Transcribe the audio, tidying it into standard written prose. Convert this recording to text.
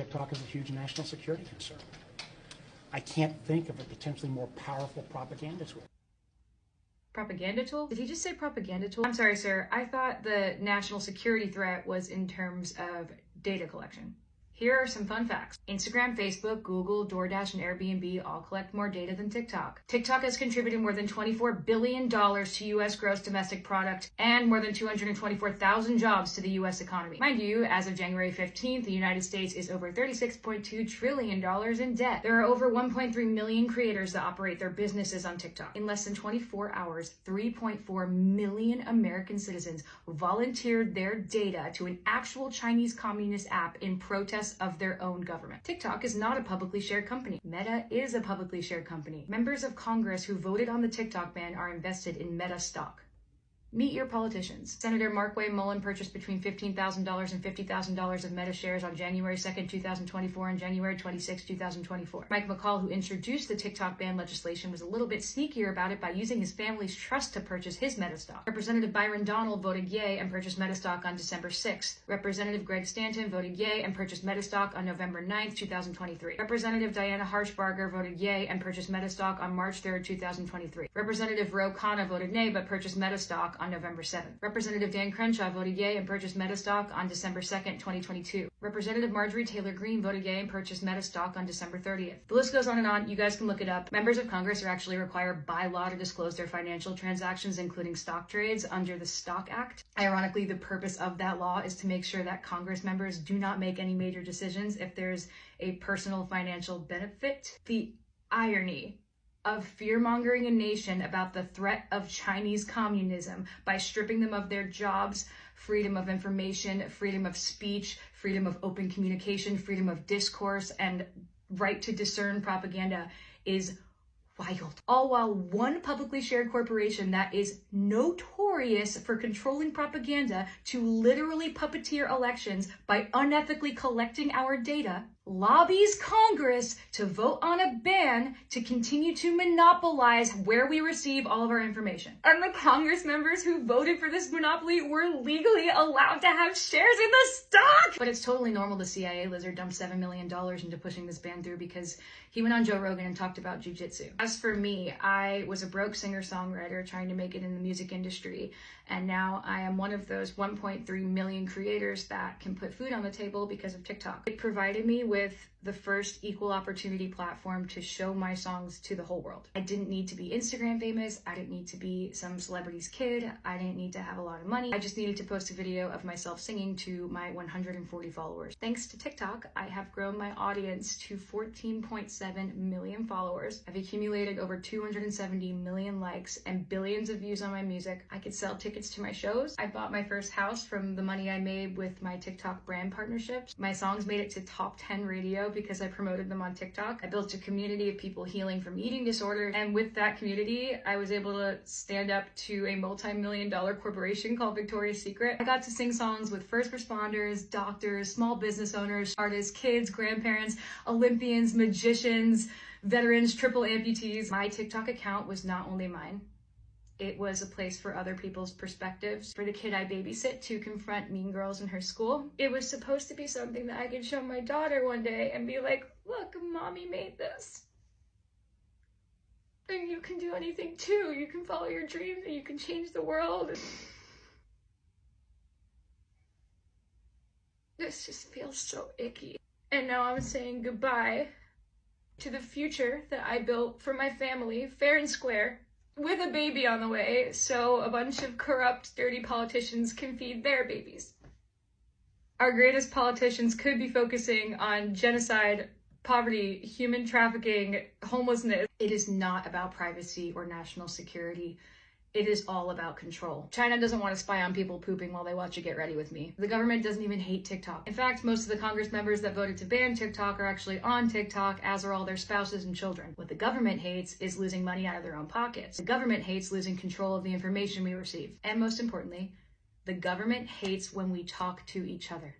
TikTok is a huge national security concern. I can't think of a potentially more powerful propaganda tool. Propaganda tool? Did he just say propaganda tool? I'm sorry, sir. I thought the national security threat was in terms of data collection. Here are some fun facts. Instagram, Facebook, Google, DoorDash, and Airbnb all collect more data than TikTok. TikTok has contributed more than $24 billion to U.S. gross domestic product and more than 224,000 jobs to the U.S. economy. Mind you, as of January 15th, the United States is over $36.2 trillion in debt. There are over 1.3 million creators that operate their businesses on TikTok. In less than 24 hours, 3.4 million American citizens volunteered their data to an actual Chinese communist app in protest of their own government. TikTok is not a publicly shared company. Meta is a publicly shared company. Members of Congress who voted on the TikTok ban are invested in Meta stock. Meet your politicians. Senator Markway Mullen purchased between $15,000 and $50,000 of Meta shares on January 2nd, 2024 and January 26, 2024. Mike McCall, who introduced the TikTok ban legislation, was a little bit sneakier about it by using his family's trust to purchase his Meta stock. Representative Byron Donald voted yay and purchased Meta stock on December 6th. Representative Greg Stanton voted yay and purchased Meta stock on November 9th, 2023. Representative Diana Harshbarger voted yay and purchased Meta stock on March 3rd, 2023. Representative Ro Khanna voted nay but purchased Meta stock on November 7th. Representative Dan Crenshaw voted yay and purchased Meta stock on December 2nd, 2022. Representative Marjorie Taylor Greene voted yay and purchased Meta stock on December 30th. The list goes on and on. You guys can look it up. Members of Congress are actually required by law to disclose their financial transactions, including stock trades, under the Stock Act. Ironically, the purpose of that law is to make sure that Congress members do not make any major decisions if there's a personal financial benefit. The irony of fear-mongering a nation about the threat of Chinese communism by stripping them of their jobs, freedom of information, freedom of speech, freedom of open communication, freedom of discourse, and right to discern propaganda is wild. All while one publicly shared corporation that is notorious for controlling propaganda to literally puppeteer elections by unethically collecting our data lobbies Congress to vote on a ban to continue to monopolize where we receive all of our information. And the Congress members who voted for this monopoly were legally allowed to have shares in the stock! But it's totally normal the CIA lizard dumped $7 million into pushing this ban through because he went on Joe Rogan and talked about jujitsu. As for me, I was a broke singer-songwriter trying to make it in the music industry, and now I am one of those 1.3 million creators that can put food on the table because of TikTok. It provided me with the first equal opportunity platform to show my songs to the whole world. I didn't need to be Instagram famous. I didn't need to be some celebrity's kid. I didn't need to have a lot of money. I just needed to post a video of myself singing to my 140 followers. Thanks to TikTok, I have grown my audience to 14.7 million followers. I've accumulated over 270 million likes and billions of views on my music. I could sell tickets to my shows. I bought my first house from the money I made with my TikTok brand partnerships. My songs made it to top 10 radio because I promoted them on TikTok. I built a community of people healing from eating disorders, and with that community, I was able to stand up to a multi-million-dollar corporation called Victoria's Secret. I got to sing songs with first responders, doctors, small business owners, artists, kids, grandparents, Olympians, magicians, veterans, triple amputees. My TikTok account was not only mine. It was a place for other people's perspectives, for the kid I babysit to confront mean girls in her school. It was supposed to be something that I could show my daughter one day and be like, look, mommy made this. And you can do anything too. You can follow your dreams and you can change the world. This just feels so icky. And now I'm saying goodbye to the future that I built for my family, fair and square, with a baby on the way, so a bunch of corrupt, dirty politicians can feed their babies. Our greatest politicians could be focusing on genocide, poverty, human trafficking, homelessness. It is not about privacy or national security. It is all about control. China doesn't want to spy on people pooping while they watch a Get Ready With Me. The government doesn't even hate TikTok. In fact, most of the Congress members that voted to ban TikTok are actually on TikTok, as are all their spouses and children. What the government hates is losing money out of their own pockets. The government hates losing control of the information we receive. And most importantly, the government hates when we talk to each other.